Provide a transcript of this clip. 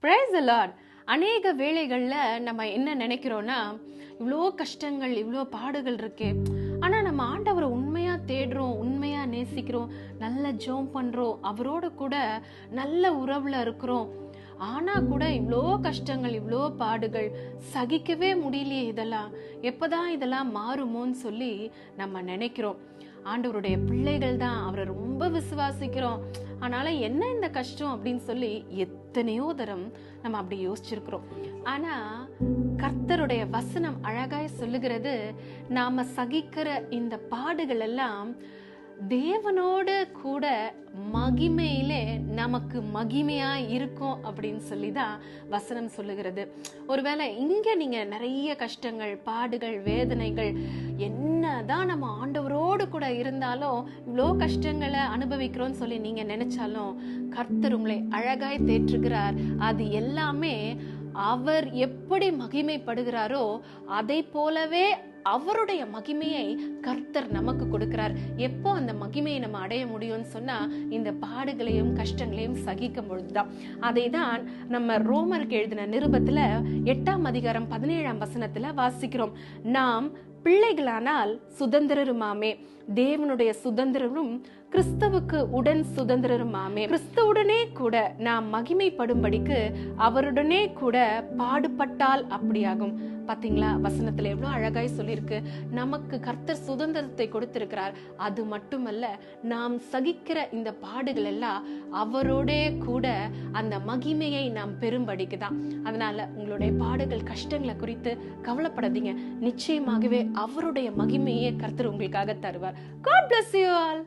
Praise the Lord. அநேக வேளைகள்ல நம்ம என்ன நினைக்கிறோம்னா, இவ்வளோ கஷ்டங்கள், இவ்வளோ பாடுகள் இருக்கே, ஆனா நம்ம ஆண்டவரை உண்மையா தேடுறோம், உண்மையா நேசிக்கிறோம், நல்ல ஜெபம் பண்றோம், அவரோட கூட நல்ல உறவுல இருக்கிறோம். ஆனா கூட இவ்வளோ கஷ்டங்கள், இவ்வளோ பாடுகள், சகிக்கவே முடியலையே, எப்பதான் இதெல்லாம் மாறுமோன்னு சொல்லி நம்ம நினைக்கிறோம். ஆண்டவருடைய பிள்ளைகள் தான், அவரை ரொம்ப விசுவாசிக்கிறோம், ஆனால என்ன இந்த கஷ்டம் அப்படின்னு சொல்லி எத்தனையோ தரம் நம்ம அப்படி யோசிச்சிருக்கிறோம். ஆனா கர்த்தருடைய வசனம் அழகாய் சொல்லுகிறது, நாம சகிக்கிற இந்த பாடுகள் எல்லாம் தேவனோடு கூட மகிமையிலே நமக்கு மகிமையா இருக்கும் அப்படின்னு சொல்லிதான் வசனம் சொல்லுகிறது. ஒருவேளை இங்க நீங்க நிறைய கஷ்டங்கள், பாடுகள், வேதனைகள், என்னதான் நம்ம ஆண்டவரோடு கூட இருந்தாலும் இவ்வளோ கஷ்டங்களை அனுபவிக்கிறோம்னு சொல்லி நீங்க நினைச்சாலும் கர்த்தர் உங்களை அழகாய் தேற்றுகிறார். அது எல்லாமே அவர் எப்படி மகிமைப்படுகிறாரோ அதை போலவே அவருடைய மகிமையை கர்த்தர் நமக்கு கொடுக்கிறார். எப்போ அந்த மகிமையை நம்ம அடைய முடியும்னு சொன்னா, இந்த பாடுகளையும் கஷ்டங்களையும் சகிக்கும் பொழுதுதான். அதை தான் நம்ம ரோமருக்கு எழுதின நிருபத்துல 8ஆம் அதிகாரம் 17ஆம் வசனத்துல வாசிக்கிறோம். நாம் பிள்ளைகளானால் சுதந்திரருமாமே, தேவனுடைய சுதந்திரரும் கிறிஸ்துவுக்கு உடன் சுதந்திரருமாமே. கிறிஸ்துவுடனே கூட நாம் மகிமைப்படும்படிக்கு அவருடனே கூட பாடுபட்டால் அப்படியாகும். பாத்தீங்களா, வசனத்துல எவ்வளவு அழகாய் சொல்லியிருக்கு. நமக்கு கர்த்தர் சுதந்திரத்தை கொடுத்திருக்கிறார். அது மட்டுமல்ல, நாம் சகிக்கிற இந்த பாடுகள் எல்லாம் அவரோட கூட அந்த மகிமையை நாம் பெரும்படிக்குதான். அதனால உங்களுடைய பாடுகள், கஷ்டங்களை குறித்து கவலைப்படாதீங்க. நிச்சயமாகவே அவருடைய மகிமையை கர்த்தர் உங்களுக்காக தருவார். God bless you all.